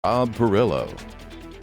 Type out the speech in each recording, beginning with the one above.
Bob Perillo.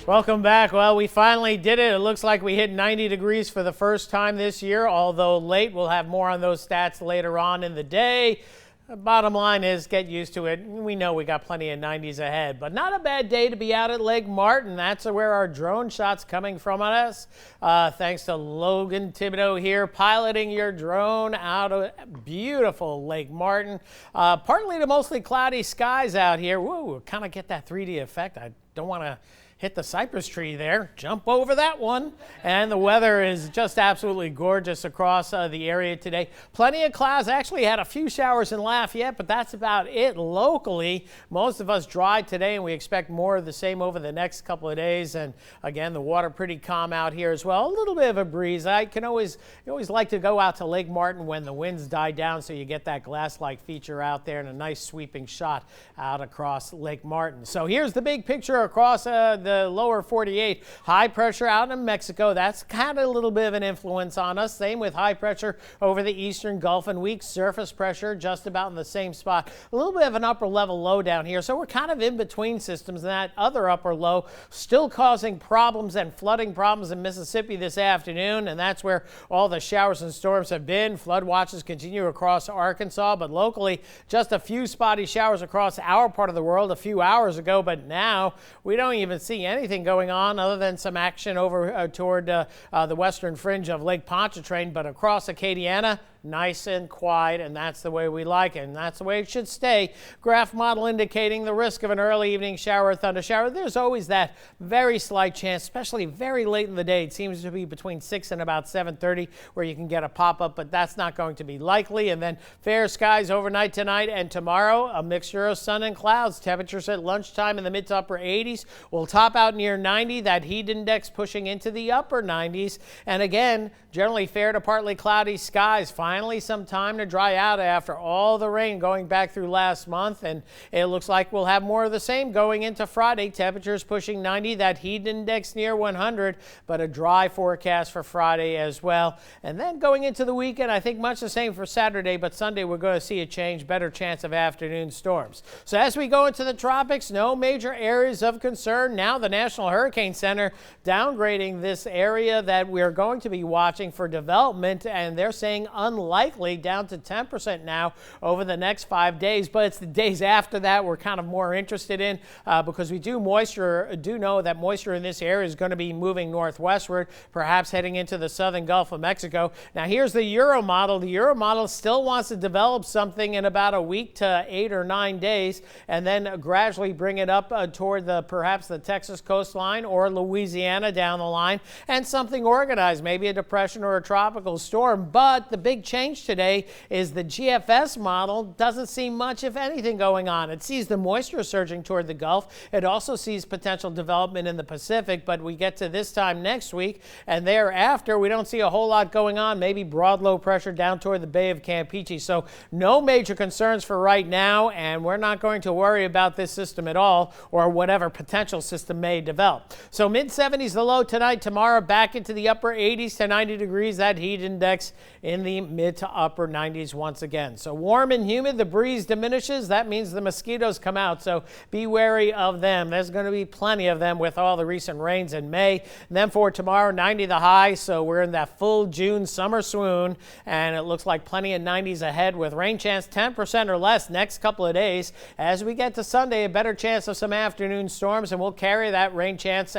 Welcome back. Well, we finally did it. It looks like we hit 90 degrees for the first time this year, although late. We'll have more on those stats later on in the day. Bottom line is get used to it. We know we got plenty of 90s ahead, but not a bad day to be out at Lake Martin. That's where our drone shot's coming from on us. Thanks to Logan Thibodeau here piloting your drone out of beautiful Lake Martin. Partly to mostly cloudy skies out here. Woo, kind of get that 3D effect. I don't want to hit the cypress tree there, jump over that one. And the weather is just absolutely gorgeous across the area today. Plenty of clouds. Actually had a few showers in Lafayette, but that's about it locally. Most of us dry today, and we expect more of the same over the next couple of days. And again, the water pretty calm out here as well. A little bit of a breeze. You always like to go out to Lake Martin when the winds die down, so you get that glass-like feature out there and a nice sweeping shot out across Lake Martin. So here's the big picture across the lower 48. High pressure out in Mexico. That's kind of a little bit of an influence on us. Same with high pressure over the eastern Gulf, and weak surface pressure just about in the same spot. A little bit of an upper level low down here. So we're kind of in between systems, and that other upper low still causing problems and flooding problems in Mississippi this afternoon. And that's where all the showers and storms have been. Flood watches continue across Arkansas, but locally just a few spotty showers across our part of the world a few hours ago. But now we don't even see anything going on other than some action over toward the western fringe of Lake Pontchartrain, but across Acadiana, nice and quiet, and that's the way we like it, and that's the way it should stay. Graph model indicating the risk of an early evening shower or thunder shower. There's always that very slight chance, especially very late in the day. It seems to be between 6 and about 7:30 where you can get a pop-up, but that's not going to be likely. And then fair skies overnight tonight and tomorrow, a mixture of sun and clouds. Temperatures at lunchtime in the mid to upper 80s. We'll top out near 90. That heat index pushing into the upper 90s. And again, generally fair to partly cloudy skies. Finally, some time to dry out after all the rain going back through last month, and it looks like we'll have more of the same going into Friday. Temperatures pushing 90, that heat index near 100, but a dry forecast for Friday as well. And then going into the weekend, I think much the same for Saturday, but Sunday we're going to see a change, better chance of afternoon storms. So as we go into the tropics, no major areas of concern. Now the National Hurricane Center downgrading this area that we're going to be watching for development, and they're saying unlikely down to 10% now over the next 5 days. But it's the days after that we're kind of more interested in because we do know that moisture in this area is going to be moving northwestward, perhaps heading into the southern Gulf of Mexico. Now here's the Euro model. The Euro model still wants to develop something in about a week to 8 or 9 days, and then gradually bring it up toward perhaps the Texas coastline or Louisiana down the line, and something organized, maybe a depression or a tropical storm. But the big change today is the GFS model doesn't see much, if anything, going on. It sees the moisture surging toward the Gulf. It also sees potential development in the Pacific, but we get to this time next week, and thereafter we don't see a whole lot going on. Maybe broad low pressure down toward the Bay of Campeche. So no major concerns for right now, and we're not going to worry about this system at all, or whatever potential system may develop. So mid-70s the low tonight. Tomorrow back into the upper 80s to 90 degrees. That heat index in the mid to upper 90s once again. So warm and humid. The breeze diminishes. That means the mosquitoes come out, so be wary of them. There's going to be plenty of them with all the recent rains in May. And then for tomorrow, 90 the high, so we're in that full June summer swoon, and it looks like plenty of 90s ahead with rain chance 10% or less next couple of days. As we get to Sunday, a better chance of some afternoon storms, and we'll carry that rain chance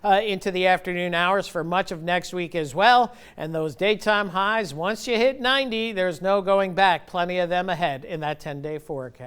into the afternoon hours for much of next week as well. And those daytime highs, once you hit 90, there's no going back. Plenty of them ahead in that 10-day forecast.